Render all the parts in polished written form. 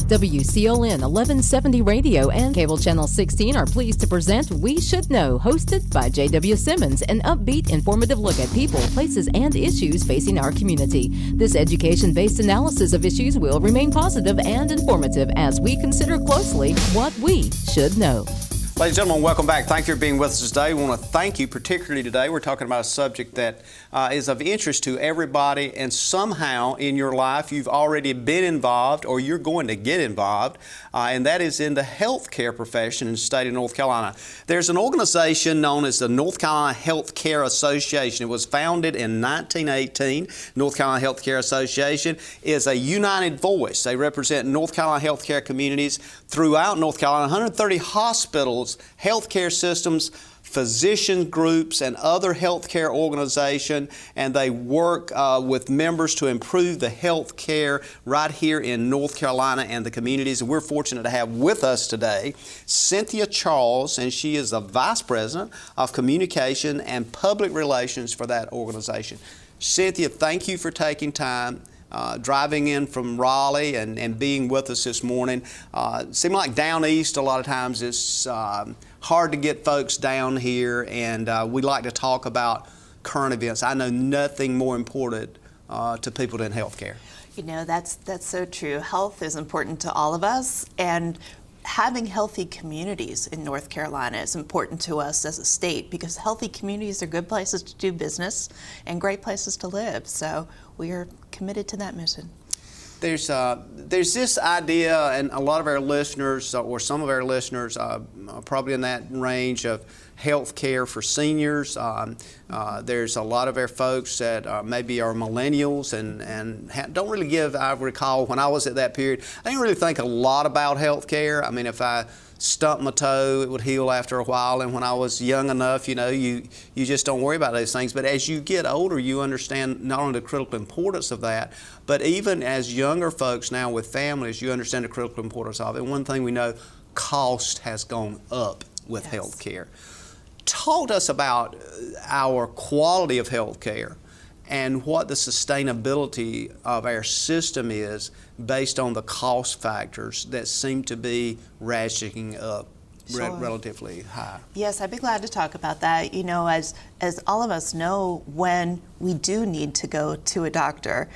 WCLN 1170 Radio and Cable Channel 16 are pleased to present We Should Know, hosted by J.W. Simmons, an upbeat, informative look at people, places, and issues facing our community. This education-based analysis of issues will remain positive and informative as we consider closely what we should know. Ladies and gentlemen, welcome back. Thank you for being with us today. We want to thank you particularly today. We're talking about a subject that is of interest to everybody, and somehow in your life you've already been involved or you're going to get involved, and that is in the healthcare profession in the state of North Carolina. There's an organization known as the North Carolina Healthcare Association. It was founded in 1918. North Carolina Healthcare Association is a united voice. They represent North Carolina healthcare communities throughout North Carolina, 130 hospitals, healthcare systems, physician groups, and other healthcare organizations, and they work with members to improve the health care right here in North Carolina and the communities. And we're fortunate to have with us today Cynthia Charles, and she is the Vice President of Communication and Public Relations for that organization. Cynthia, thank you for taking time. Driving in from Raleigh and being with us this morning. Seems like down east a lot of times it's hard to get folks down here, and we like to talk about current events. I know nothing more important to people than healthcare. You know, that's so true. Health is important to all of us, and having healthy communities in North Carolina is important to us as a state, because healthy communities are good places to do business and great places to live. So we are committed to that mission. There's this idea, and a lot of our listeners, or some of our listeners, are probably in that range of health care for seniors. There's a lot of our folks that maybe are millennials and don't really give, I recall when I was at that period, I didn't really think a lot about health care. I mean, if I stumped my toe, it would heal after a while, and when I was young enough, you know, you just don't worry about those things. But as you get older, you understand not only the critical importance of that, but even as younger folks now with families, you understand the critical importance of it. And one thing we know, cost has gone up with health care. Talk to us about our quality of health care and what the sustainability of our system is based on the cost factors that seem to be ratcheting up relatively high. Yes, I'd be glad to talk about that. You know, as all of us know, when we do need to go to a doctor,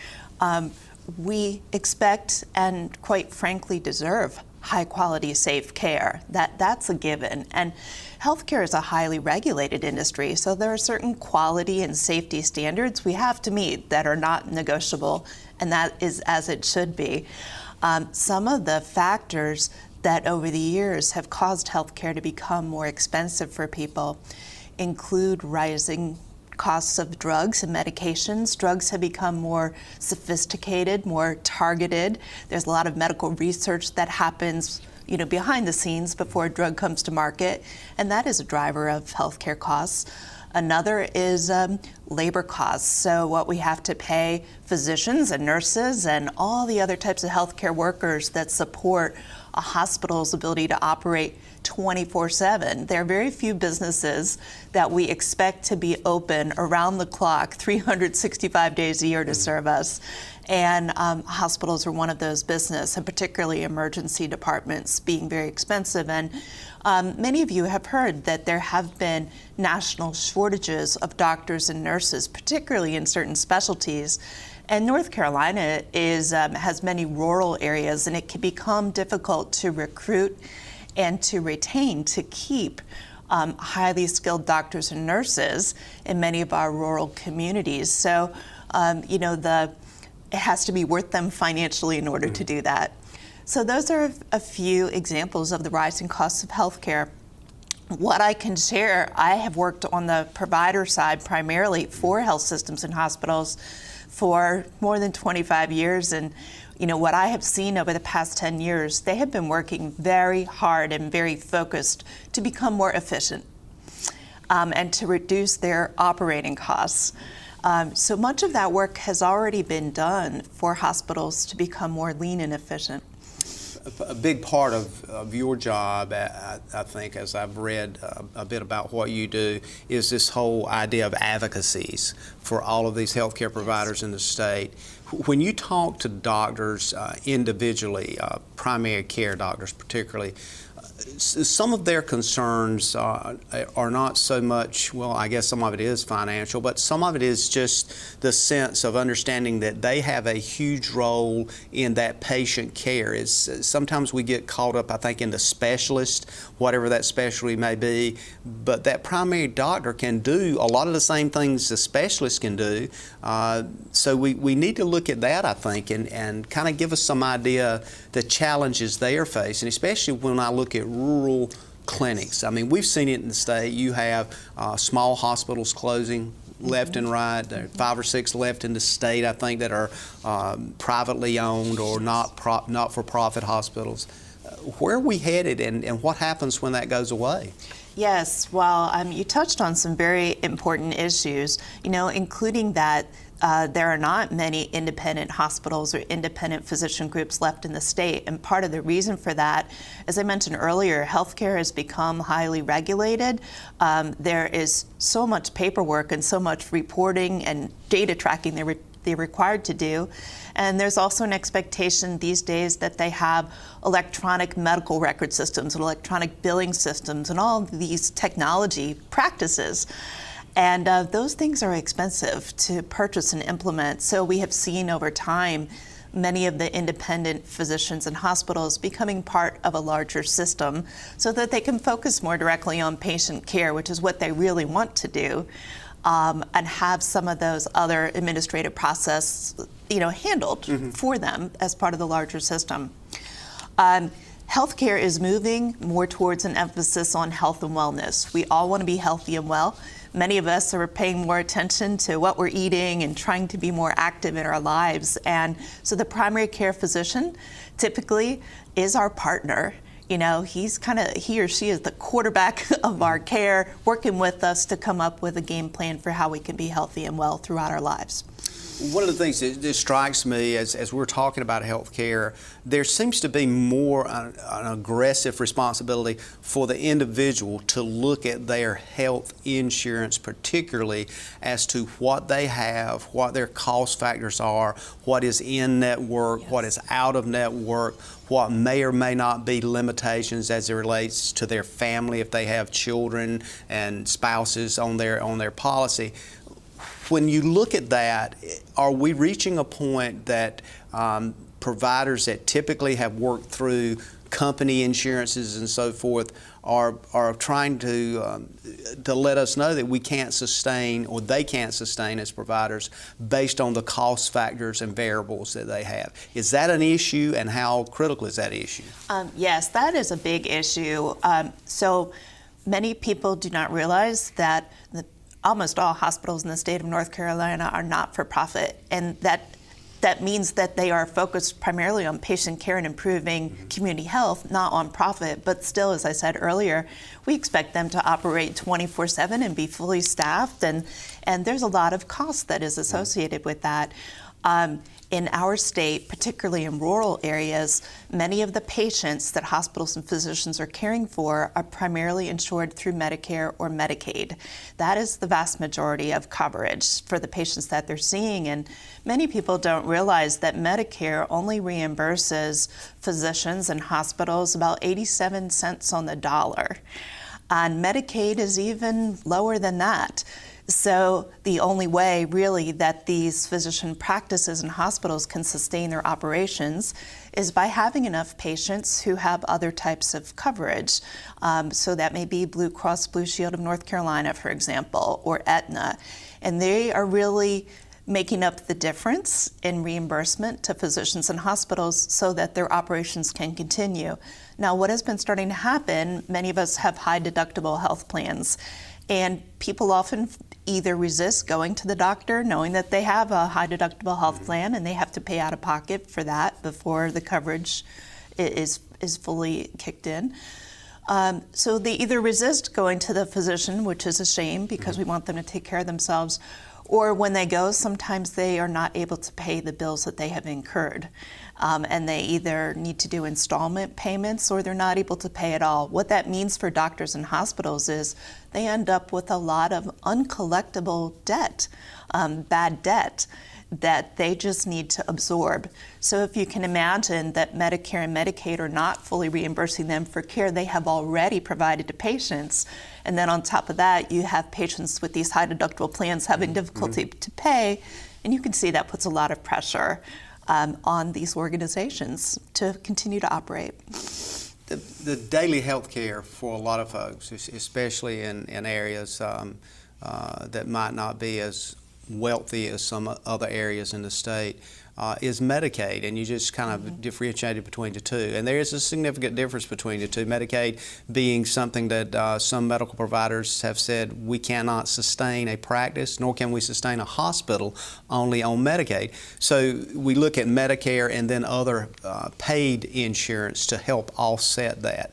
we expect and quite frankly deserve high quality, safe care. That's a given. And healthcare is a highly regulated industry, so there are certain quality and safety standards we have to meet that are not negotiable, and that is as it should be. Some of the factors that over the years have caused healthcare to become more expensive for people include rising costs of drugs and medications. Drugs have become more sophisticated, more targeted. There's a lot of medical research that happens, you know, behind the scenes before a drug comes to market, and that is a driver of healthcare costs. Another is labor costs. So what we have to pay physicians and nurses and all the other types of healthcare workers that support a hospital's ability to operate 24/7. There are very few businesses that we expect to be open around the clock, 365 days a year to serve us. And hospitals are one of those businesses, and particularly emergency departments being very expensive. And many of you have heard that there have been national shortages of doctors and nurses, particularly in certain specialties. And North Carolina has many rural areas, and it can become difficult to recruit and to retain, to keep highly skilled doctors and nurses in many of our rural communities. So, you know, it has to be worth them financially in order to do that. So those are a few examples of the rising costs of healthcare. What I can share, I have worked on the provider side primarily for health systems and hospitals for more than 25 years, and you know, what I have seen over the past 10 years, they have been working very hard and very focused to become more efficient and to reduce their operating costs. So much of that work has already been done for hospitals to become more lean and efficient. a big part of your job, I think, as I've read a bit about what you do, is this whole idea of advocacies for all of these healthcare providers in the state. When you talk to doctors individually, primary care doctors particularly, some of their concerns are not so much, well, I guess some of it is financial, but some of it is just the sense of understanding that they have a huge role in that patient care. Sometimes we get caught up, I think, in the specialist, whatever that specialty may be, but that primary doctor can do a lot of the same things the specialist can do. So we need to look at that, I think, and kind of give us some idea the challenges they are facing, especially when I look at rural clinics. I mean, we've seen it in the state. You have small hospitals closing left and right. There are 5 or 6 left in the state, I think, that are privately owned or not-for-profit hospitals. Where are we headed, and what happens when that goes away? Yes, well, you touched on some very important issues, including that there are not many independent hospitals or independent physician groups left in the state. And part of the reason for that, as I mentioned earlier, healthcare has become highly regulated. There is so much paperwork and so much reporting and data tracking they're required to do. And there's also an expectation these days that they have electronic medical record systems and electronic billing systems and all these technology practices. And those things are expensive to purchase and implement. So we have seen over time many of the independent physicians and hospitals becoming part of a larger system so that they can focus more directly on patient care, which is what they really want to do, and have some of those other administrative process, handled for them as part of the larger system. Healthcare is moving more towards an emphasis on health and wellness. We all want to be healthy and well. Many of us are paying more attention to what we're eating and trying to be more active in our lives. And so the primary care physician typically is our partner. He or she is the quarterback of our care, working with us to come up with a game plan for how we can be healthy and well throughout our lives. One of the things that strikes me as we're talking about health care, there seems to be more an aggressive responsibility for the individual to look at their health insurance, particularly as to what they have, what their cost factors are, what is in network, what is out of network, what may or may not be limitations as it relates to their family if they have children and spouses on their policy. When you look at that, are we reaching a point that providers that typically have worked through company insurances and so forth are trying to let us know that we can't sustain, or they can't sustain as providers, based on the cost factors and variables that they have? Is that an issue, and how critical is that issue? Yes, that is a big issue. So many people do not realize that almost all hospitals in the state of North Carolina are not-for-profit, and that means that they are focused primarily on patient care and improving community health, not on profit. But still, as I said earlier, we expect them to operate 24/7 and be fully staffed, and there's a lot of cost that is associated with that. In our state, particularly in rural areas, many of the patients that hospitals and physicians are caring for are primarily insured through Medicare or Medicaid. That is the vast majority of coverage for the patients that they're seeing, and many people don't realize that Medicare only reimburses physicians and hospitals about 87 cents on the dollar. And Medicaid is even lower than that. So the only way, really, that these physician practices and hospitals can sustain their operations is by having enough patients who have other types of coverage. So that may be Blue Cross Blue Shield of North Carolina, for example, or Aetna. And they are really making up the difference in reimbursement to physicians and hospitals so that their operations can continue. Now, what has been starting to happen, many of us have high deductible health plans, and people often either resist going to the doctor knowing that they have a high deductible health plan and they have to pay out of pocket for that before the coverage is fully kicked in. So they either resist going to the physician, which is a shame because we want them to take care of themselves, Or when they go, sometimes they are not able to pay the bills that they have incurred. And they either need to do installment payments or they're not able to pay at all. What that means for doctors and hospitals is they end up with a lot of uncollectible debt, bad debt, that they just need to absorb. So if you can imagine that Medicare and Medicaid are not fully reimbursing them for care they have already provided to patients, and then on top of that, you have patients with these high deductible plans having difficulty to pay, and you can see that puts a lot of pressure on these organizations to continue to operate. The daily health care for a lot of folks, especially in areas that might not be as wealthy as some other areas in the state, is Medicaid, and you just kind of differentiated between the two. And there is a significant difference between the two. Medicaid being something that some medical providers have said we cannot sustain a practice, nor can we sustain a hospital only on Medicaid. So we look at Medicare and then other paid insurance to help offset that.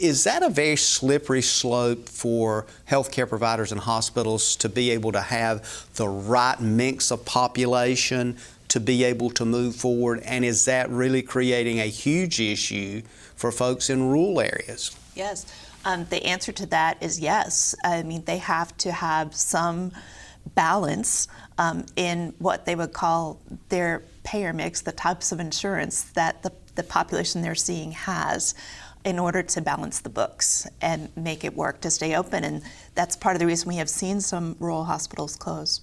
Is that a very slippery slope for healthcare providers and hospitals to be able to have the right mix of population to be able to move forward? And is that really creating a huge issue for folks in rural areas? Yes. The answer to that is yes. I mean, they have to have some balance in what they would call their payer mix, the types of insurance that the population they're seeing has, in order to balance the books and make it work to stay open. And that's part of the reason we have seen some rural hospitals close.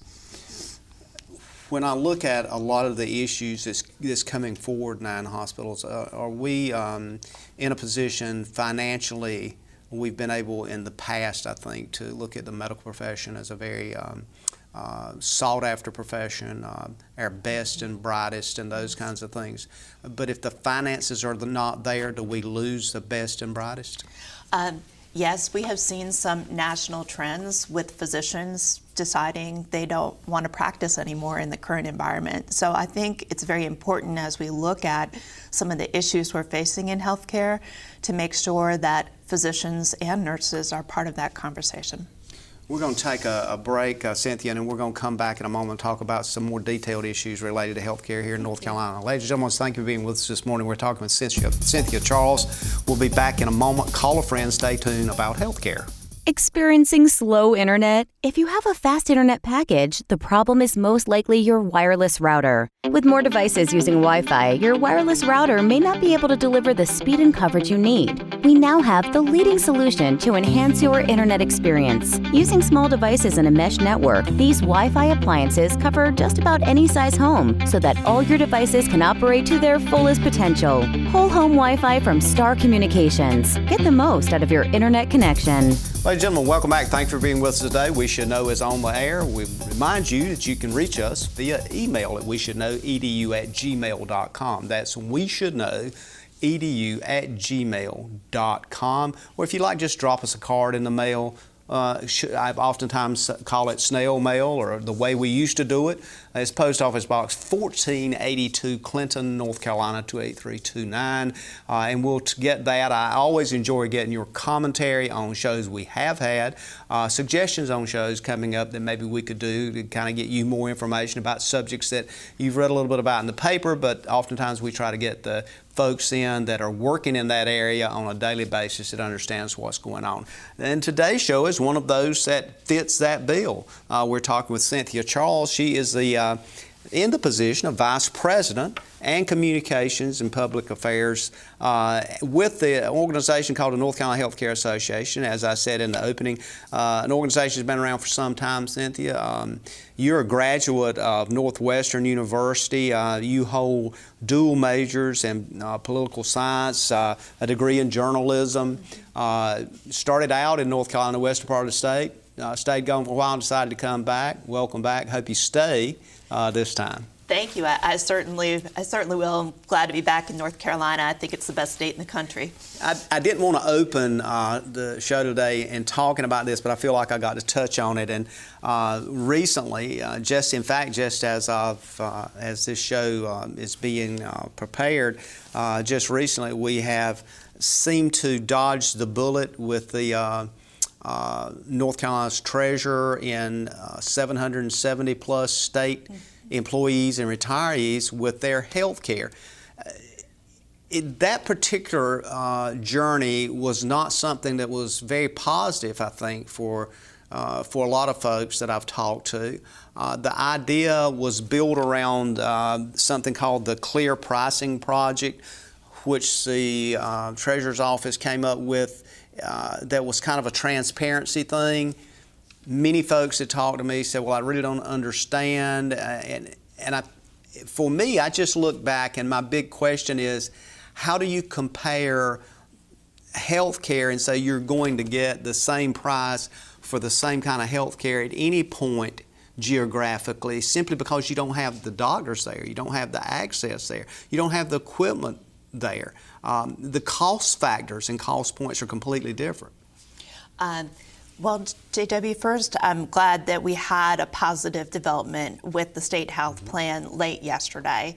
When I look at a lot of the issues that's coming forward now in hospitals, are we in a position financially? We've been able in the past, I think, to look at the medical profession as a very sought-after profession, our best and brightest and those kinds of things. But if the finances are not there, do we lose the best and brightest? Yes, we have seen some national trends with physicians deciding they don't want to practice anymore in the current environment. So I think it's very important as we look at some of the issues we're facing in healthcare to make sure that physicians and nurses are part of that conversation. We're going to take a break, Cynthia, and we're going to come back in a moment and talk about some more detailed issues related to healthcare here in North Carolina. Ladies and gentlemen, thank you for being with us this morning. We're talking with Cynthia Charles. We'll be back in a moment. Call a friend. Stay tuned about healthcare. Experiencing slow internet? If you have a fast internet package, the problem is most likely your wireless router. With more devices using Wi-Fi, your wireless router may not be able to deliver the speed and coverage you need. We now have the leading solution to enhance your internet experience. Using small devices in a mesh network, these Wi-Fi appliances cover just about any size home so that all your devices can operate to their fullest potential. Whole home Wi-Fi from Star Communications. Get the most out of your internet connection. Ladies and gentlemen, welcome back. Thanks for being with us today. We Should Know is on the air. We remind you that you can reach us via email at weshouldknowedu@gmail.com. That's weshouldknowedu@gmail.com. Or if you'd like, just drop us a card in the mail. I oftentimes call it snail mail, or the way we used to do it. It's Post Office Box 1482, Clinton, North Carolina 28329. And we'll get that. I always enjoy getting your commentary on shows we have had, suggestions on shows coming up that maybe we could do to kind of get you more information about subjects that you've read a little bit about in the paper, but oftentimes we try to get the folks in that are working in that area on a daily basis that understands what's going on. And today's show is one of those that fits that bill. We're talking with Cynthia Charles. She is in the position of Vice President and Communications and Public Affairs with the organization called the North Carolina Healthcare Association. As I said in the opening, an organization that's been around for some time, Cynthia. You're a graduate of Northwestern University. You hold dual majors in political science, a degree in journalism. Started out in North Carolina, western part of the state. Stayed gone for a while and decided to come back. Welcome back. Hope you stay this time. Thank you. I certainly will. I'm glad to be back in North Carolina. I think it's the best state in the country. I didn't want to open the show today in talking about this, but I feel like I got to touch on it. And recently, just as this show is being prepared, just recently we have seemed to dodge the bullet with the North Carolina's treasurer in 770 plus state employees and retirees with their health care. That particular journey was not something that was very positive, I think, for a lot of folks that I've talked to. The idea was built around something called the Clear Pricing Project, which the Treasurer's Office came up with. That was kind of a transparency thing. Many folks that talked to me said, well, I really don't understand. For me, I just look back, and my big question is, how do you compare health care and say you're going to get the same price for the same kind of health care at any point geographically, simply because you don't have the doctors there, you don't have the access there, you don't have the equipment there. The cost factors and cost points are completely different. Well, JW, first, I'm glad that we had a positive development with the state health plan late yesterday,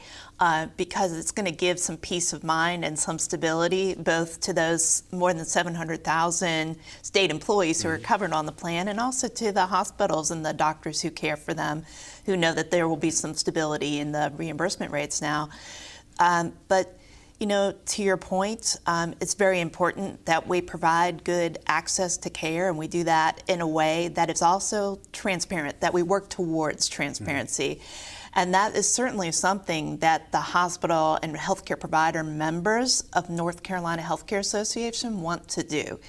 because it's going to give some peace of mind and some stability both to those more than 700,000 state employees who are covered on the plan, and also to the hospitals and the doctors who care for them, who know that there will be some stability in the reimbursement rates now. But you know, to your point, it's very important that we provide good access to care, and we do that in a way that is also transparent, that we work towards transparency. And that is certainly something that the hospital and healthcare provider members of North Carolina Healthcare Association want to do.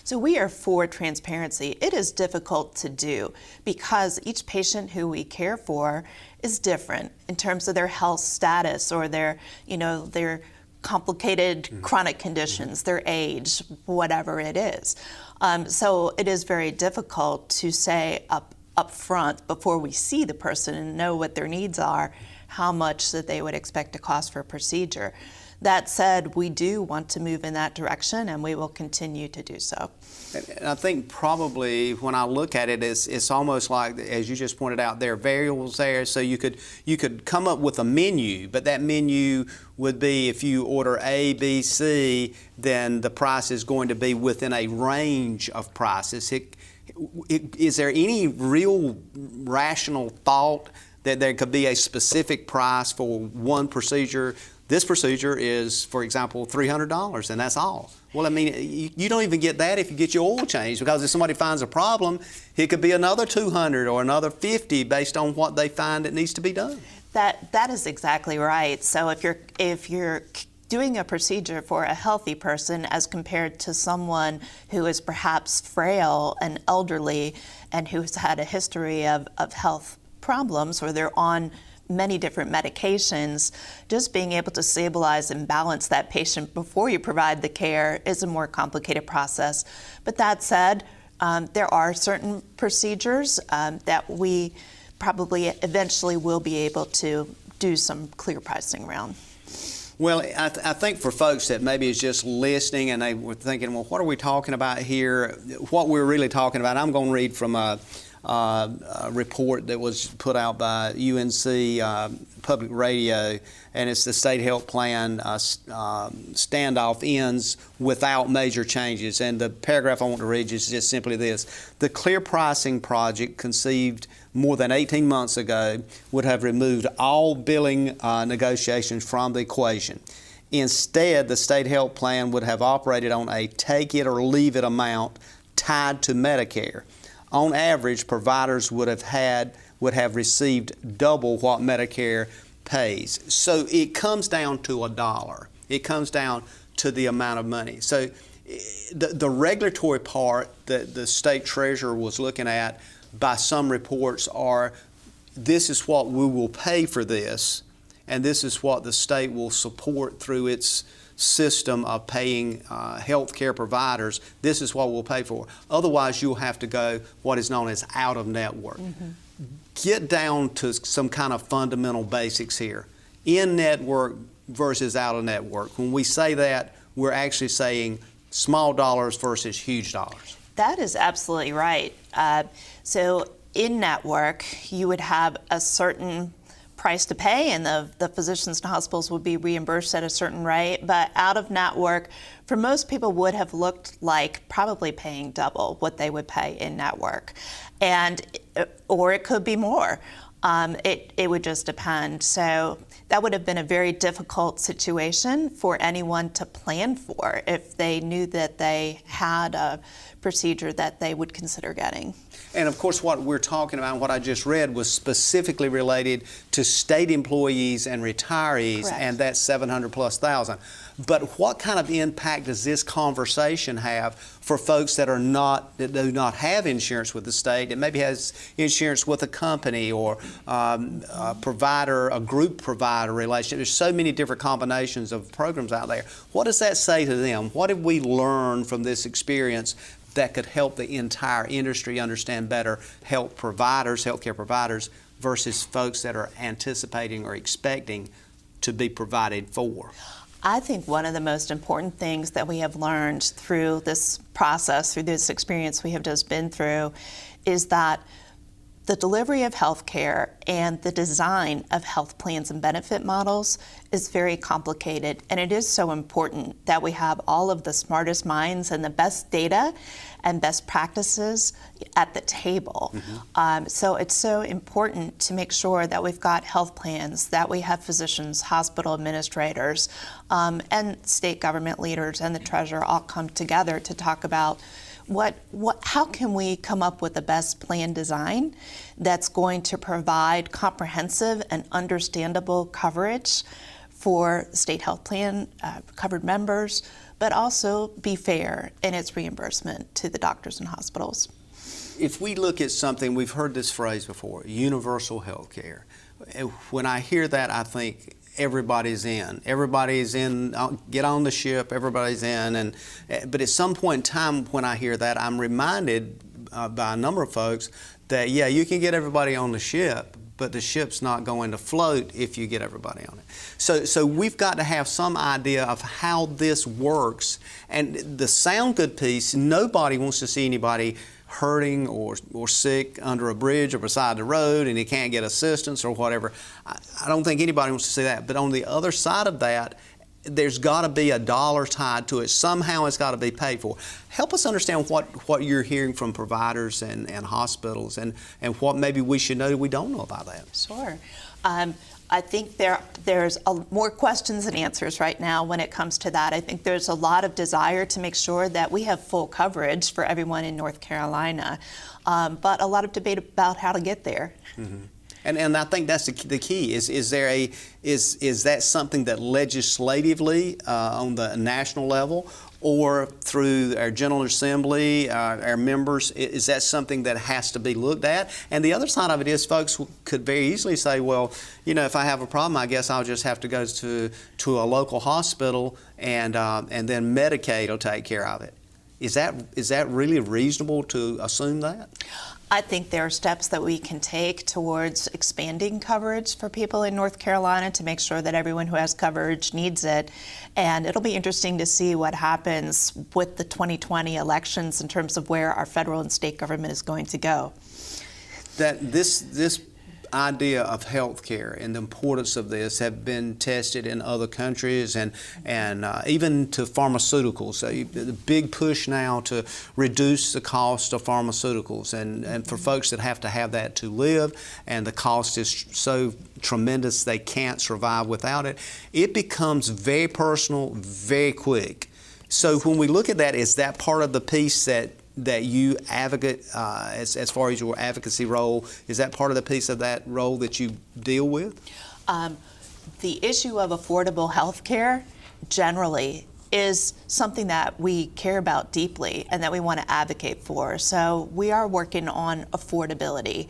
So we are for transparency. It is difficult to do because each patient who we care for is different in terms of their health status or their complicated chronic conditions, their age, whatever it is. So it is very difficult to say up front before we see the person and know what their needs are, how much that they would expect to cost for a procedure. That said, we do want to move in that direction, and we will continue to do so. And I think probably when I look at it, it's almost like, as you just pointed out, there are variables there. So you could come up with a menu, but that menu would be, if you order A, B, C, then the price is going to be within a range of prices. Is there any real rational thought that there could be a specific price for one procedure? This procedure is, for example, $300, and that's all. Well, I mean, you don't even get that if you get your oil changed, because if somebody finds a problem, it could be another $200 or another $50 based on what they find that needs to be done. That is exactly right. So if you're doing a procedure for a healthy person as compared to someone who is perhaps frail and elderly and who's had a history of health problems, or they're on many different medications, just being able to stabilize and balance that patient before you provide the care is a more complicated process. But that said, there are certain procedures that we probably eventually will be able to do some clear pricing around. Well, I think for folks that maybe is just listening and they were thinking, well, what are we talking about here? What we're really talking about, I'm going to read from a report that was put out by UNC Public Radio, and it's the State Health Plan standoff ends without major changes. And the paragraph I want to read is just simply this: the Clear Pricing Project, conceived more than 18 months ago, would have removed all billing negotiations from the equation. Instead, the State Health Plan would have operated on a take it or leave it amount tied to Medicare. On average, providers would have received double what Medicare pays. So it comes down to $1. It comes down to the amount of money. So the regulatory part that the state treasurer was looking at by some reports are, this is what we will pay for this, and this is what the state will support through its system of paying health care providers. This is what we'll pay for. Otherwise, you'll have to go what is known as out of network. Mm-hmm. Get down to some kind of fundamental basics here. In network versus out of network. When we say that, we're actually saying small dollars versus huge dollars. That is absolutely right. So in network, you would have a certain price to pay, and the physicians and hospitals would be reimbursed at a certain rate. But out of network, for most people, would have looked like probably paying double what they would pay in network, or it could be more. It would just depend. So that would have been a very difficult situation for anyone to plan for if they knew that they had a procedure that they would consider getting. And of course, what we're talking about, what I just read, was specifically related to state employees and retirees. Correct. And that's 700 plus thousand. But what kind of impact does this conversation have for folks that do not have insurance with the state, that maybe has insurance with a company or a group provider relationship? There's so many different combinations of programs out there. What does that say to them? What have we learned from this experience that could help the entire industry understand better healthcare providers versus folks that are anticipating or expecting to be provided for? I think one of the most important things that we have learned through this process, through this experience we have just been through, is that the delivery of health care and the design of health plans and benefit models is very complicated, and it is so important that we have all of the smartest minds and the best data and best practices at the table. Mm-hmm. So it's so important to make sure that we've got health plans, that we have physicians, hospital administrators, and state government leaders and the treasurer all come together to talk about how can we come up with the best plan design that's going to provide comprehensive and understandable coverage for state health plan covered members, but also be fair in its reimbursement to the doctors and hospitals. If we look at something, we've heard this phrase before, universal health care. When I hear that, I think everybody's in. Everybody's in, get on the ship, everybody's in. But at some point in time when I hear that, I'm reminded by a number of folks that, yeah, you can get everybody on the ship, but the ship's not going to float if you get everybody on it. So we've got to have some idea of how this works. And the sound good piece, nobody wants to see anybody hurting or sick under a bridge or beside the road and he can't get assistance or whatever. I don't think anybody wants to see that. But on the other side of that, there's got to be a dollar tied to it. Somehow it's got to be paid for. Help us understand what you're hearing from providers and hospitals and what maybe we should know that we don't know about that. Sure. I think there's more questions than answers right now when it comes to that. I think there's a lot of desire to make sure that we have full coverage for everyone in North Carolina, but a lot of debate about how to get there. Mm-hmm. And I think that's the key. Is that something that legislatively on the national level or through our General Assembly, our members, is that something that has to be looked at? And the other side of it is folks could very easily say, well, you know, if I have a problem, I guess I'll just have to go to a local hospital and then Medicaid will take care of it. Is that really reasonable to assume that? I think there are steps that we can take towards expanding coverage for people in North Carolina to make sure that everyone who has coverage needs it. And it'll be interesting to see what happens with the 2020 elections in terms of where our federal and state government is going to go. That this idea of health care and the importance of this have been tested in other countries and even to pharmaceuticals. So the big push now to reduce the cost of pharmaceuticals and for folks that have to have that to live and the cost is so tremendous they can't survive without it, it becomes very personal, very quick. So when we look at that, is that part of the piece that you advocate as far as your advocacy role? Is that part of the piece of that role that you deal with? The issue of affordable health care generally is something that we care about deeply and that we want to advocate for. So we are working on affordability,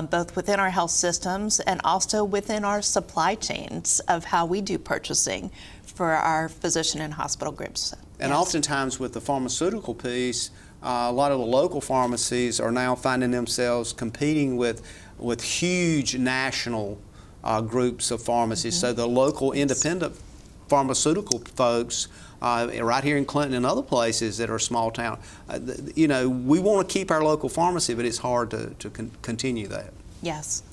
both within our health systems and also within our supply chains of how we do purchasing for our physician and hospital groups. And yes. Oftentimes with the pharmaceutical piece, a lot of the local pharmacies are now finding themselves competing with huge national groups of pharmacies. Mm-hmm. So the local independent pharmaceutical folks right here in Clinton and other places that are small town, you know, we want to keep our local pharmacy, but it's hard to continue that. Yes.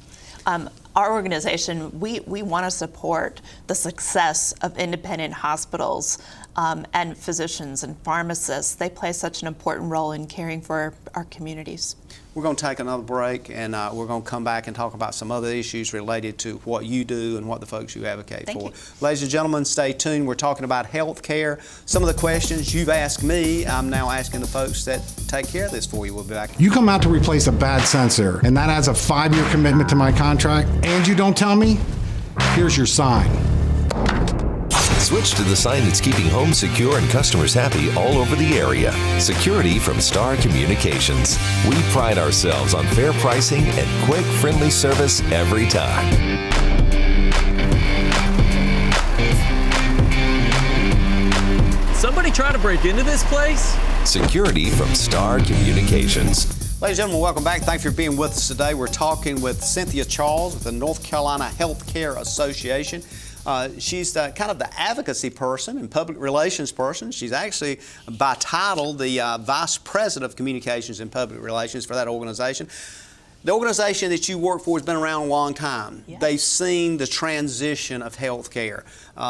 our organization, we want to support the success of independent hospitals and physicians and pharmacists. They play such an important role in caring for our communities. We're going to take another break, and we're going to come back and talk about some other issues related to what you do and what the folks you advocate Thank for. you. Ladies and gentlemen, stay tuned. We're talking about health care. Some of the questions you've asked me, I'm now asking the folks that take care of this for you. We'll be back. You come out to replace a bad sensor, and that adds a 5-year commitment to my contract, and you don't tell me? Here's your sign. Switch to the sign that's keeping homes secure and customers happy all over the area. Security from Star Communications. We pride ourselves on fair pricing and quick, friendly service every time. Somebody trying to break into this place? Security from Star Communications. Ladies and gentlemen, welcome back. Thanks for being with us today. We're talking with Cynthia Charles with the North Carolina Healthcare Association. She's kind of the advocacy person and public relations person. She's actually, by title, the Vice President of Communications and Public Relations for that organization. The organization that you work for has been around a long time. Yes. They've seen the transition of health care,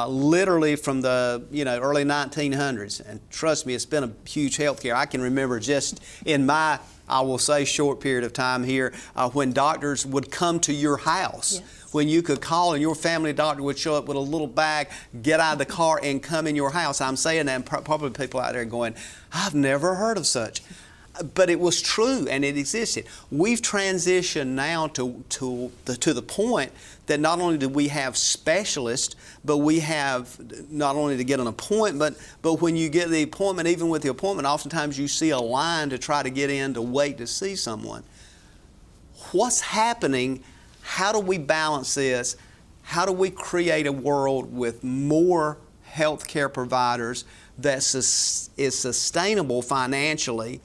literally from the early 1900s. And trust me, it's been a huge health care. I can remember just in my, I will say, short period of time here, when doctors would come to your house. Yes. When you could call and your family doctor would show up with a little bag, get out of the car and come in your house. I'm saying that, and probably people out there going, I've never heard of such. But it was true and it existed. We've transitioned now to the point that not only do we have specialists, but we have not only to get an appointment, but when you get the appointment, even with the appointment, oftentimes you see a line to try to get in to wait to see someone. What's happening? How do we balance this? How do we create a world with more healthcare providers that is sustainable financially,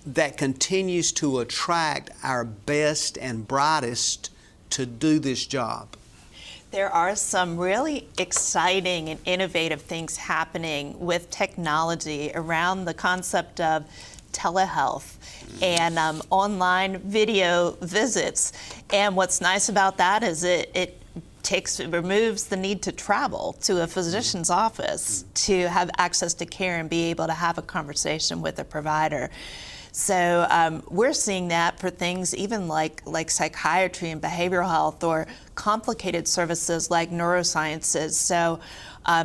that continues to attract our best and brightest to do this job? There are some really exciting and innovative things happening with technology around the concept of telehealth and online video visits. And what's nice about that is it removes the need to travel to a physician's office to have access to care and be able to have a conversation with a provider. So we're seeing that for things even like psychiatry and behavioral health, or complicated services like neurosciences. So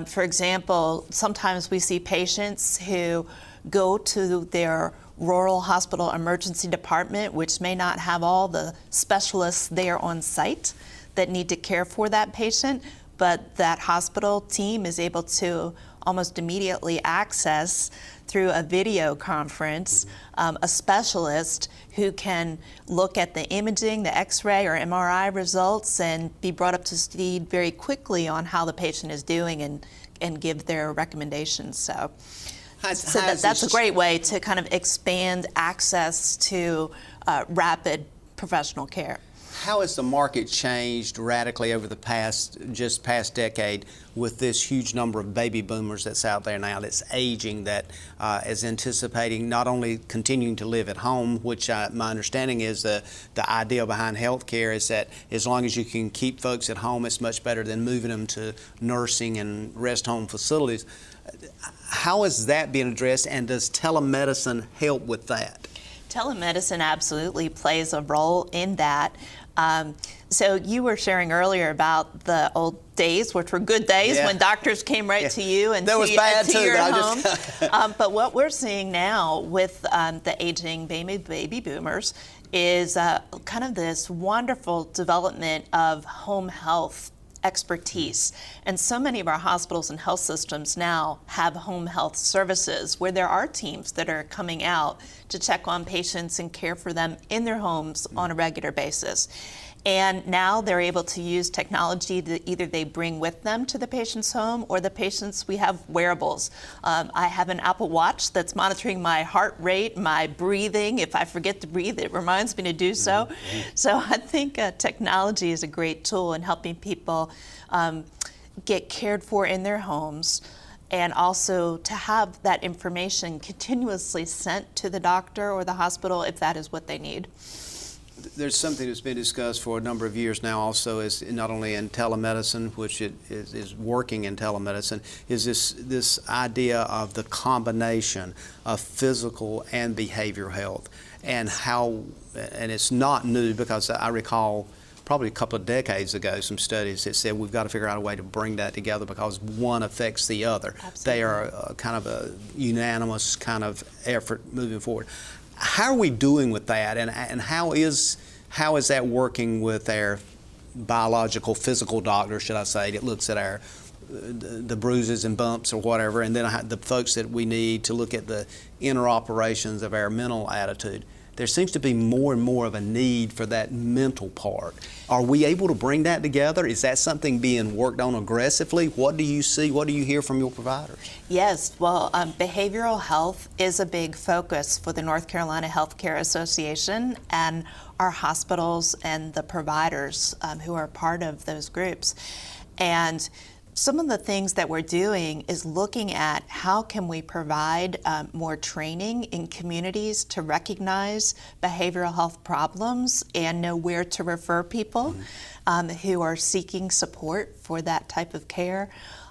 for example, sometimes we see patients who go to their rural hospital emergency department, which may not have all the specialists there on site that need to care for that patient, but that hospital team is able to almost immediately access through a video conference a specialist who can look at the imaging, the X-ray or MRI results, and be brought up to speed very quickly on how the patient is doing and give their recommendations. So that's a great way to kind of expand access to rapid professional care. How has the market changed radically over the past decade with this huge number of baby boomers that's out there now, that's aging, that is anticipating not only continuing to live at home, which my understanding is the idea behind healthcare is that as long as you can keep folks at home, it's much better than moving them to nursing and rest home facilities. How is that being addressed, and does telemedicine help with that? Telemedicine absolutely plays a role in that. So you were sharing earlier about the old days, which were good days, when doctors came right to you and to your home. But what we're seeing now with the aging baby boomers is kind of this wonderful development of home health expertise. And so many of our hospitals and health systems now have home health services where there are teams that are coming out to check on patients and care for them in their homes on a regular basis. And now they're able to use technology that either they bring with them to the patient's home, or the patients, we have wearables. I have an Apple Watch that's monitoring my heart rate, my breathing. If I forget to breathe, it reminds me to do so. So I think technology is a great tool in helping people get cared for in their homes, and also to have that information continuously sent to the doctor or the hospital if that is what they need. There's something that's been discussed for a number of years now also, is not only in telemedicine, which it is working in telemedicine, is this idea of the combination of physical and behavioral health, and it's not new, because I recall probably a couple of decades ago some studies that said we've got to figure out a way to bring that together because one affects the other. Absolutely. They are kind of a unanimous kind of effort moving forward. How are we doing with that, and how is that working with our biological, physical doctor, should I say, that looks at the bruises and bumps or whatever, and then the folks that we need to look at the inner operations of our mental attitude? There seems to be more and more of a need for that mental part. Are we able to bring that together? Is that something being worked on aggressively? What do you see? What do you hear from your providers? Yes, well, behavioral health is a big focus for the North Carolina Healthcare Association and our hospitals and the providers who are part of those groups. And some of the things that we're doing is looking at how can we provide more training in communities to recognize behavioral health problems and know where to refer people who are seeking support for that type of care.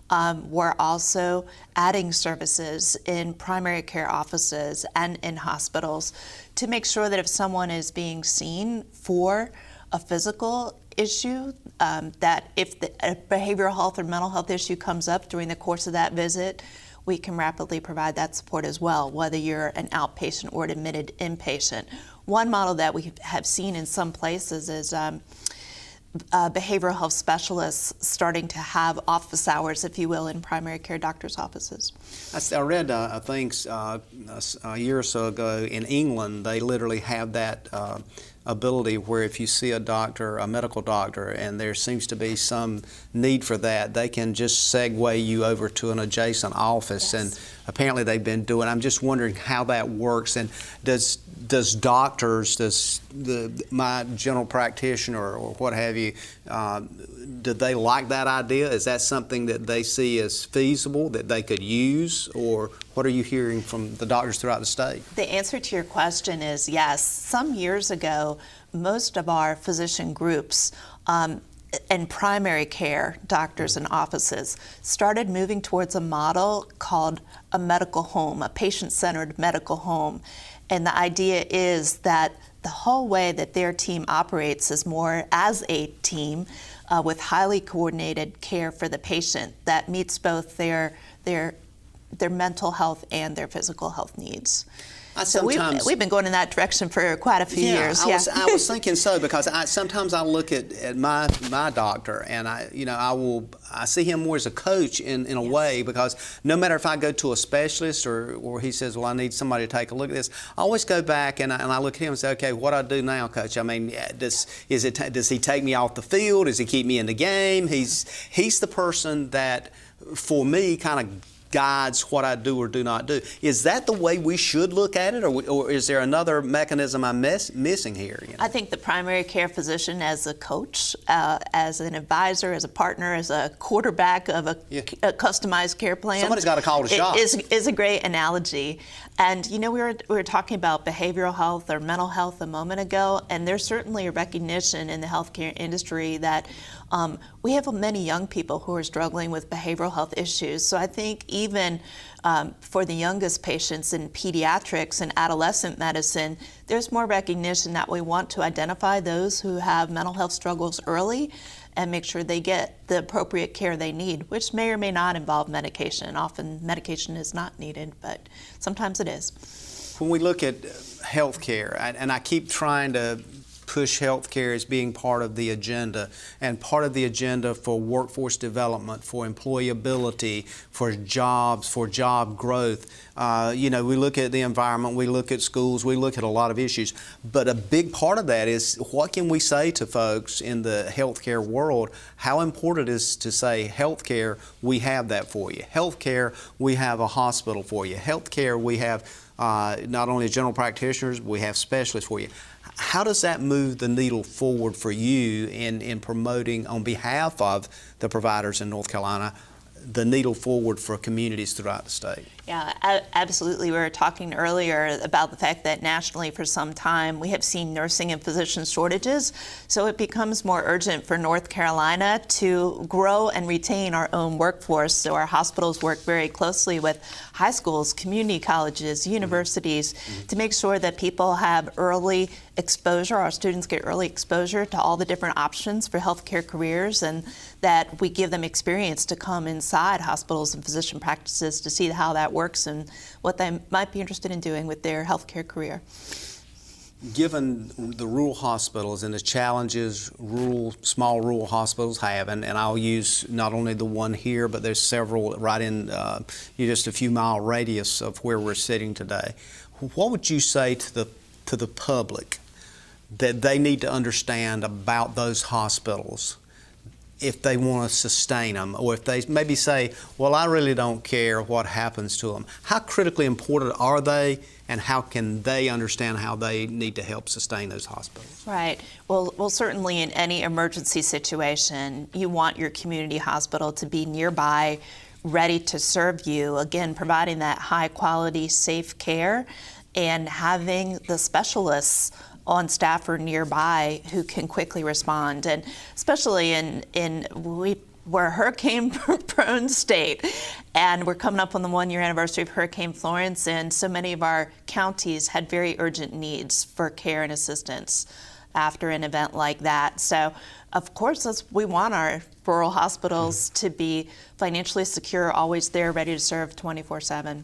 We're also adding services in primary care offices and in hospitals to make sure that if someone is being seen for a physical issue, that if a behavioral health or mental health issue comes up during the course of that visit, we can rapidly provide that support as well, whether you're an outpatient or an admitted inpatient. One model that we have seen in some places is behavioral health specialists starting to have office hours, if you will, in primary care doctors' offices. I read, I think, a year or so ago in England, they literally have that ability where if you see a doctor, a medical doctor, and there seems to be some need for that, they can just segue you over to an adjacent office. Yes. And apparently they've been doing. I'm just wondering how that works, and does doctors, my general practitioner or what have you, do they like that idea? Is that something that they see as feasible, that they could use, or what are you hearing from the doctors throughout the state? The answer to your question is yes. Some years ago, most of our physician groups and primary care doctors and offices started moving towards a model called a medical home, a patient-centered medical home. And the idea is that the whole way that their team operates is more as a team with highly coordinated care for the patient that meets both their mental health and their physical health needs. So we've been going in that direction for quite a few years. I was thinking so, because sometimes I look at my doctor, and I see him more as a coach in a way, because no matter if I go to a specialist or he says, well, I need somebody to take a look at this, I always go back and I look at him and say, okay, what do I do now, coach? I mean, does he take me off the field? Does he keep me in the game? He's the person that, for me, kind of guides what I do or do not do. Is that the way we should look at it, or is there another mechanism I'm missing here? I think the primary care physician as a coach, as an advisor, as a partner, as a quarterback of a customized care plan. Somebody's got to call the shots. Is a great analogy. And we were talking about behavioral health or mental health a moment ago, and there's certainly a recognition in the healthcare industry that we have many young people who are struggling with behavioral health issues. So I think even for the youngest patients in pediatrics and adolescent medicine, there's more recognition that we want to identify those who have mental health struggles early and make sure they get the appropriate care they need, which may or may not involve medication. Often medication is not needed, but sometimes it is. When we look at healthcare, and I keep trying to push healthcare as being part of the agenda, and part of the agenda for workforce development, for employability, for jobs, for job growth. We look at the environment, we look at schools, we look at a lot of issues. But a big part of that is, what can we say to folks in the healthcare world? How important it is to say, healthcare, we have that for you. Healthcare, we have a hospital for you. Healthcare, we have not only general practitioners, we have specialists for you. How does that move the needle forward for you in promoting, on behalf of the providers in North Carolina, the needle forward for communities throughout the state. Yeah, absolutely. We were talking earlier about the fact that nationally for some time we have seen nursing and physician shortages, so it becomes more urgent for North Carolina to grow and retain our own workforce. So our hospitals work very closely with high schools, community colleges, universities to make sure that people have early exposure, our students get early exposure to all the different options for healthcare careers, and that we give them experience to come inside hospitals and physician practices to see how that works and what they might be interested in doing with their healthcare career. Given the rural hospitals and the challenges small rural hospitals have, and I'll use not only the one here, but there's several right in just a few mile radius of where we're sitting today, what would you say to the public that they need to understand about those hospitals if they want to sustain them, or if they maybe say, well, I really don't care what happens to them? How critically important are they, and how can they understand how they need to help sustain those hospitals? Right. Well, certainly in any emergency situation, you want your community hospital to be nearby, ready to serve you, again, providing that high quality, safe care, and having the specialists on staff or nearby who can quickly respond. And especially we're a hurricane-prone state, and we're coming up on the one-year anniversary of Hurricane Florence, and so many of our counties had very urgent needs for care and assistance after an event like that. So, of course, we want our rural hospitals to be financially secure, always there, ready to serve 24/7.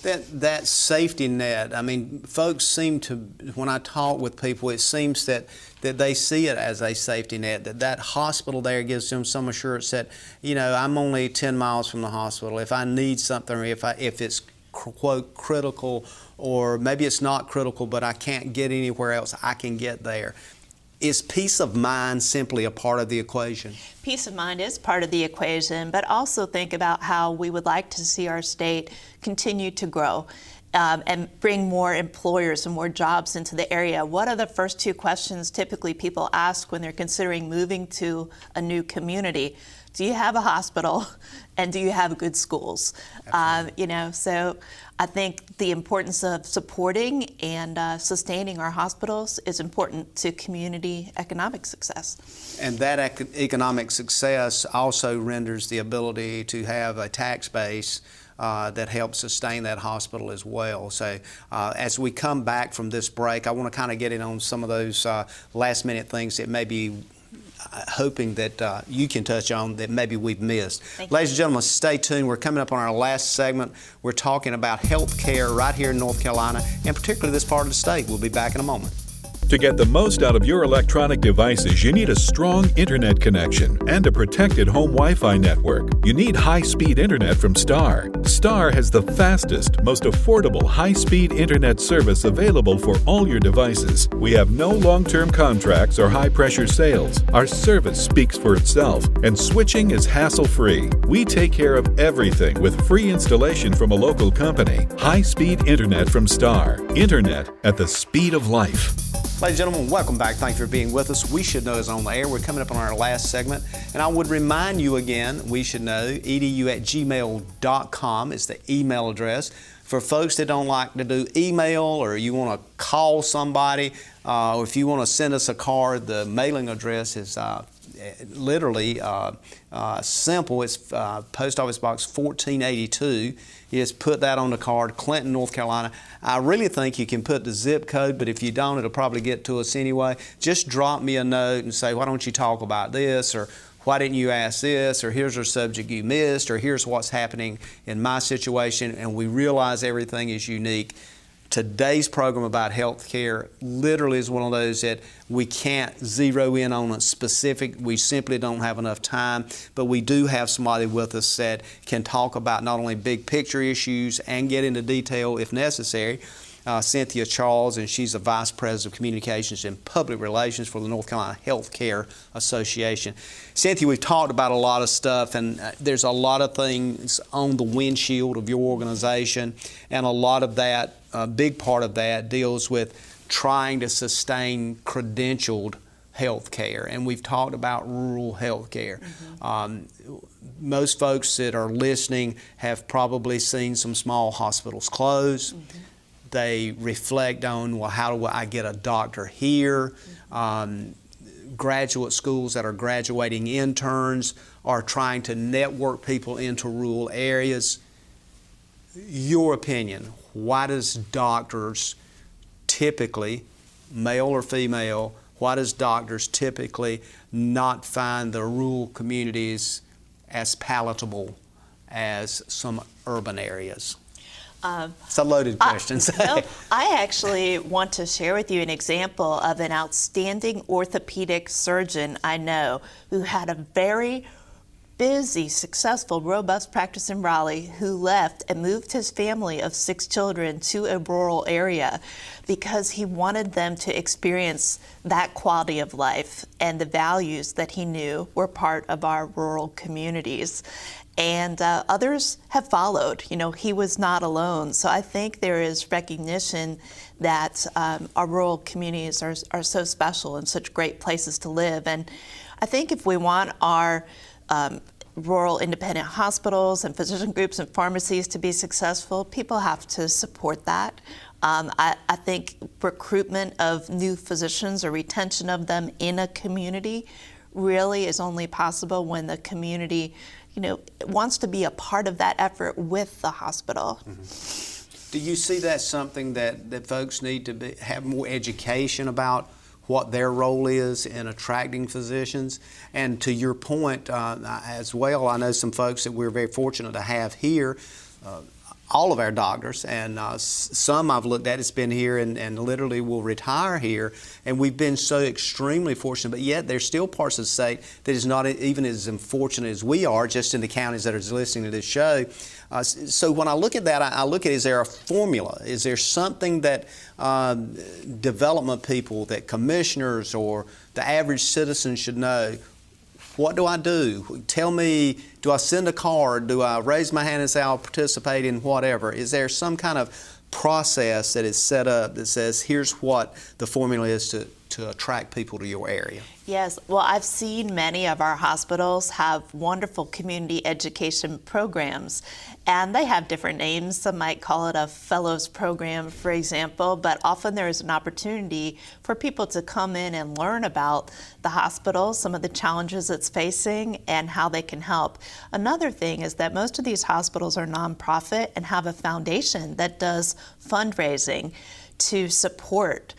That safety net, I mean, folks seem to, when I talk with people, it seems that they see it as a safety net, that hospital there gives them some assurance that, I'm only 10 miles from the hospital. If I need something, or if it's, quote, critical, or maybe it's not critical, but I can't get anywhere else, I can get there. Is peace of mind simply a part of the equation? Peace of mind is part of the equation, but also think about how we would like to see our state continue to grow and bring more employers and more jobs into the area. What are the first two questions typically people ask when they're considering moving to a new community? Do you have a hospital, and do you have good schools? So I think the importance of supporting and sustaining our hospitals is important to community economic success. And that economic success also renders the ability to have a tax base that helps sustain that hospital as well. So as we come back from this break, I want to kind of get in on some of those last minute things that maybe hoping that you can touch on that maybe we've missed. Ladies and gentlemen, stay tuned. We're coming up on our last segment. We're talking about health care right here in North Carolina, and particularly this part of the state. We'll be back in a moment. To get the most out of your electronic devices, you need a strong internet connection and a protected home Wi-Fi network. You need high-speed internet from Star. Star has the fastest, most affordable high-speed internet service available for all your devices. We have no long-term contracts or high-pressure sales. Our service speaks for itself, and switching is hassle-free. We take care of everything with free installation from a local company. High-speed internet from Star. Internet at the speed of life. Ladies and gentlemen, welcome back. Thank you for being with us. We Should Know is on the air. We're coming up on our last segment. And I would remind you again, We Should Know, edu@gmail.com is the email address. For folks that don't like to do email, or you want to call somebody, or if you want to send us a card, the mailing address is literally simple. It's Post Office Box 1482. You just put that on the card, Clinton, North Carolina. I really think you can put the zip code, but if you don't, it'll probably get to us anyway. Just drop me a note and say, why don't you talk about this, or why didn't you ask this, or here's a subject you missed, or here's what's happening in my situation, and we realize everything is unique. Today's program about health care literally is one of those that we can't zero in on a specific. We simply don't have enough time, but we do have somebody with us that can talk about not only big picture issues and get into detail if necessary. Cynthia Charles, and she's the Vice President of Communications and Public Relations for the North Carolina Health Care Association. Cynthia, we've talked about a lot of stuff, and there's a lot of things on the windshield of your organization, and a lot of that, a big part of that deals with trying to sustain credentialed health care, and we've talked about rural health care. most folks that are listening have probably seen some small hospitals close. Mm-hmm. They reflect on, well, how do I get a doctor here? Graduate schools that are graduating interns are trying to network people into rural areas. Your opinion, why does doctors typically, male or female, why does doctors typically not find the rural communities as palatable as some urban areas? It's a loaded question. I actually want to share with you an example of an outstanding orthopedic surgeon I know who had a very busy, successful, robust practice in Raleigh, who left and moved his family of 6 children to a rural area because he wanted them to experience that quality of life and the values that he knew were part of our rural communities. And others have followed. You know, he was not alone. So I think there is recognition that our rural communities are so special and such great places to live. And I think if we want our rural independent hospitals and physician groups and pharmacies to be successful, people have to support that. I think recruitment of new physicians or retention of them in a community really is only possible when the community, you know, wants to be a part of that effort with the hospital. Mm-hmm. Do you see that something that folks need to have more education about what their role is in attracting physicians? And to your point as well, I know some folks that we're very fortunate to have here, all of our doctors, and some I've looked at, it's been here and literally will retire here, and we've been so extremely fortunate, but yet there's still parts of the state that is not even as unfortunate as we are, just in the counties that are listening to this show. So when I look at that, I look at, is there a formula? Is there something that development people, that commissioners or the average citizen should know? What do I do? Tell me, do I send a card? Do I raise my hand and say I'll participate in whatever? Is there some kind of process that is set up that says here's what the formula is to attract people to your area? Yes, well, I've seen many of our hospitals have wonderful community education programs, and they have different names. Some might call it a fellows program, for example, but often there is an opportunity for people to come in and learn about the hospital, some of the challenges it's facing, and how they can help. Another thing is that most of these hospitals are nonprofit and have a foundation that does fundraising to support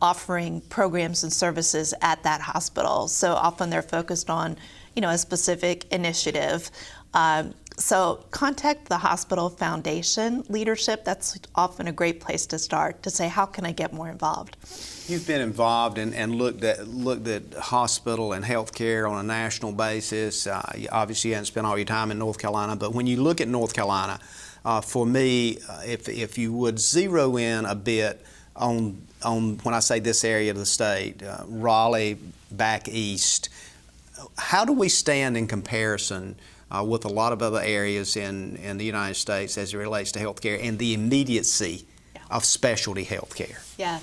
offering programs and services at that hospital. So often they're focused on, you know, a specific initiative. So contact the hospital foundation leadership. That's often a great place to start, to say, how can I get more involved? You've been involved and looked at hospital and healthcare on a national basis. Obviously, you haven't spent all your time in North Carolina, but when you look at North Carolina, for me, if you would zero in a bit on when I say this area of the state, Raleigh back east, how do we stand in comparison with a lot of other areas in the United States as it relates to healthcare and the immediacy of specialty healthcare? Yeah.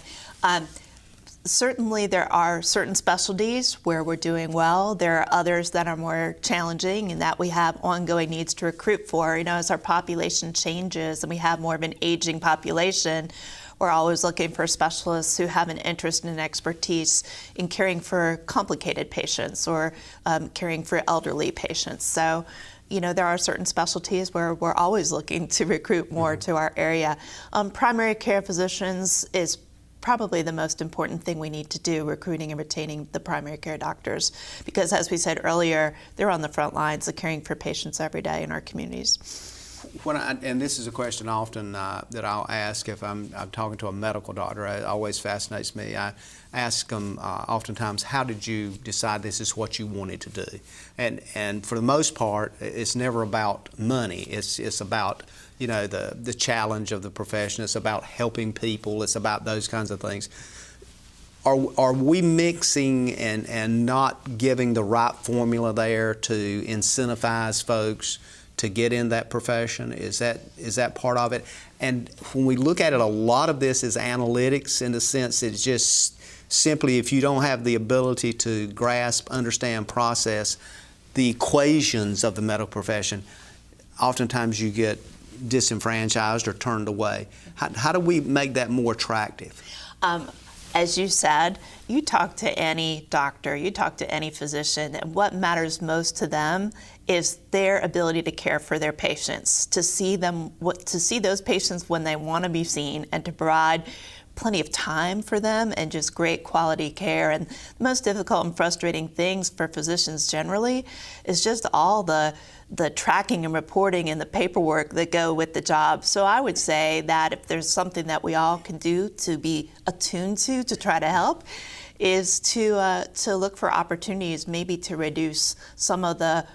Certainly there are certain specialties where we're doing well. There are others that are more challenging and that we have ongoing needs to recruit for. You know, as our population changes and we have more of an aging population, we're always looking for specialists who have an interest and an expertise in caring for complicated patients or caring for elderly patients. So, you know, there are certain specialties where we're always looking to recruit more to our area. Primary care physicians is probably the most important thing we need to do, recruiting and retaining the primary care doctors, because as we said earlier, they're on the front lines of caring for patients every day in our communities. And this is a question often that I'll ask if I'm talking to a medical doctor. It always fascinates me. I ask them oftentimes, how did you decide this is what you wanted to do? And for the most part, it's never about money. It's about, you know, the challenge of the profession. It's about helping people. It's about those kinds of things. Are we mixing and not giving the right formula there to incentivize folks to get in that profession? Is that part of it? And when we look at it, a lot of this is analytics, in the sense it's just simply, if you don't have the ability to grasp, understand, process, the equations of the medical profession, oftentimes you get disenfranchised or turned away. How do we make that more attractive? As you said, you talk to any doctor, you talk to any physician, and what matters most to them is their ability to care for their patients, to see those patients when they want to be seen, and to provide plenty of time for them and just great quality care. And the most difficult and frustrating things for physicians generally is just all the tracking and reporting and the paperwork that go with the job. So I would say that if there's something that we all can do to be attuned to try to help, is to look for opportunities maybe to reduce some of the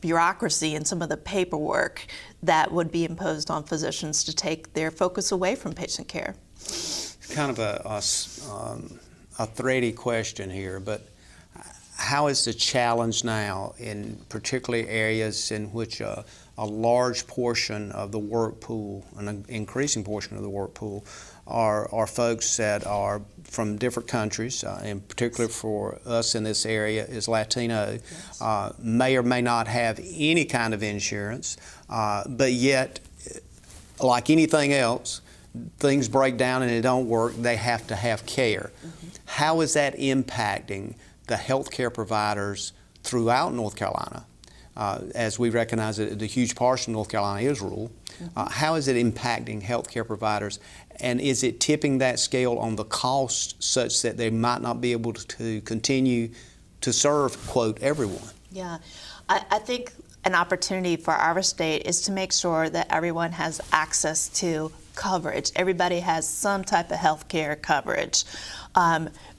bureaucracy and some of the paperwork that would be imposed on physicians to take their focus away from patient care. It's kind of a thready question here, but how is the challenge now in particularly areas in which a large portion of the work pool, an increasing portion of the work pool, are folks that are from different countries, in particular for us in this area is Latino, may or may not have any kind of insurance, but yet, like anything else, things break down and it don't work, they have to have care. How is that impacting the healthcare providers throughout North Carolina? As we recognize that the huge portion of North Carolina is rural. How is it impacting healthcare providers? And is it tipping that scale on the cost such that they might not be able to continue to serve, quote, everyone? Yeah, I think an opportunity for our state is to make sure that everyone has access to coverage. Everybody has some type of health care coverage.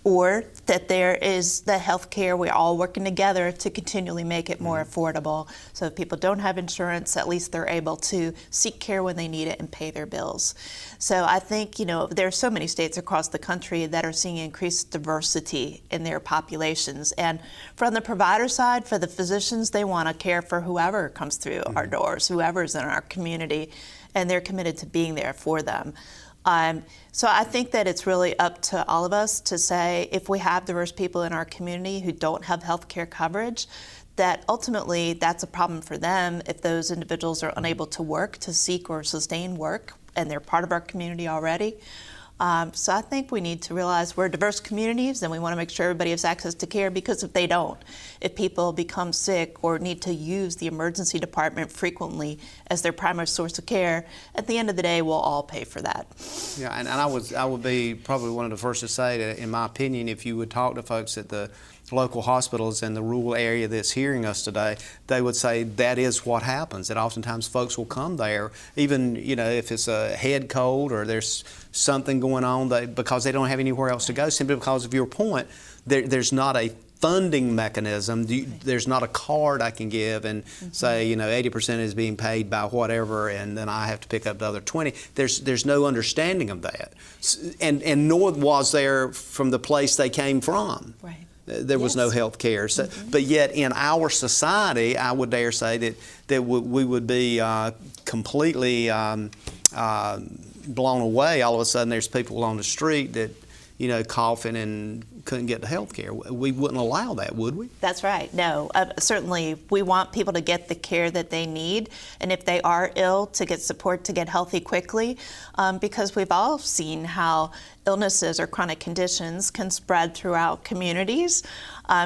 Or that there is the health care, we're all working together to continually make it more affordable. So if people don't have insurance, at least they're able to seek care when they need it and pay their bills. So I think, there are so many states across the country that are seeing increased diversity in their populations. And from the provider side, for the physicians, they want to care for whoever comes through our doors, whoever's in our community, and they're committed to being there for them. So I think that it's really up to all of us to say, if we have diverse people in our community who don't have health care coverage, that ultimately that's a problem for them if those individuals are unable to work, to seek or sustain work, and they're part of our community already. So I think we need to realize we're diverse communities and we want to make sure everybody has access to care, because if they don't, if people become sick or need to use the emergency department frequently as their primary source of care, at the end of the day, we'll all pay for that. Yeah, and I would be probably one of the first to say that, in my opinion, if you would talk to folks at the local hospitals in the rural area that's hearing us today, they would say that is what happens. That oftentimes folks will come there, even if it's a head cold or there's something going on, because they don't have anywhere else to go. Simply because of your point, there's not a funding mechanism. There's not a card I can give and say 80% is being paid by whatever, and then I have to pick up the other 20. There's no understanding of that, and nor was there from the place they came from. Right. There was no health care. So, but yet in our society, I would dare say that we would be completely blown away. All of a sudden there's people on the street that, coughing and couldn't get the health care. We wouldn't allow that, would we? That's right. No, certainly we want people to get the care that they need, and if they are ill, to get support to get healthy quickly, because we've all seen how illnesses or chronic conditions can spread throughout communities.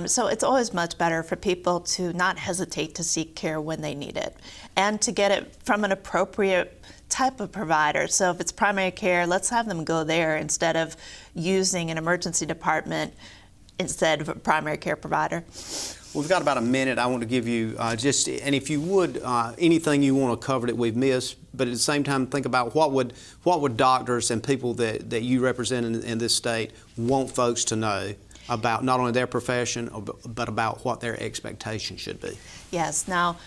So it's always much better for people to not hesitate to seek care when they need it, and to get it from an appropriate type of provider. So if it's primary care, let's have them go there instead of using an emergency department instead of a primary care provider. We've got about a minute. I want to give you and if you would, anything you want to cover that we've missed, but at the same time think about what would doctors and people that you represent in this state want folks to know about not only their profession, but about what their expectations should be. Yes. Now,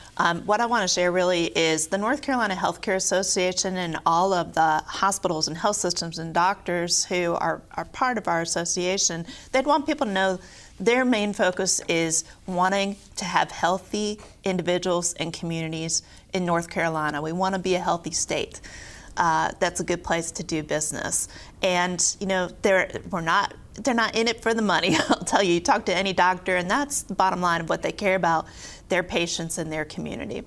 what I want to share really is the North Carolina Healthcare Association and all of the hospitals and health systems and doctors who are part of our association, they'd want people to know their main focus is wanting to have healthy individuals and communities in North Carolina. We want to be a healthy state. That's a good place to do business. And, we're not they're not in it for the money. I'll tell you, you talk to any doctor, and that's the bottom line of what they care about, their patients and their community.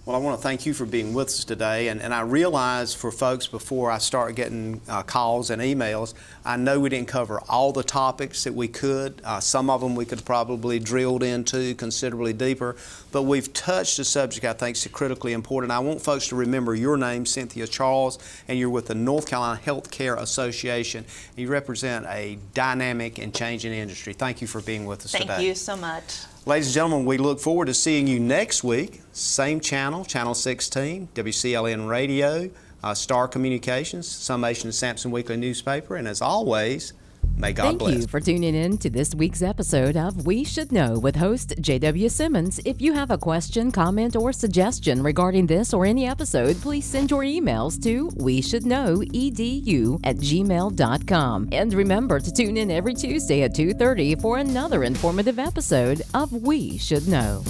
Well, I want to thank you for being with us today. And I realize for folks, before I start getting calls and emails, I know we didn't cover all the topics that we could. Some of them we could probably drilled into considerably deeper. But we've touched a subject I think is critically important. I want folks to remember your name, Cynthia Charles, and you're with the North Carolina Healthcare Association. You represent a dynamic and changing industry. Thank you for being with us today. Thank you so much. Ladies and gentlemen, we look forward to seeing you next week. Same channel, Channel 16, WCLN Radio, Star Communications, Summation and Sampson Weekly Newspaper, and as always, may God bless. Thank you for tuning in to this week's episode of We Should Know with host J.W. Simmons. If you have a question, comment, or suggestion regarding this or any episode, please send your emails to weshouldknowedu@gmail.com. And remember to tune in every Tuesday at 2:30 for another informative episode of We Should Know.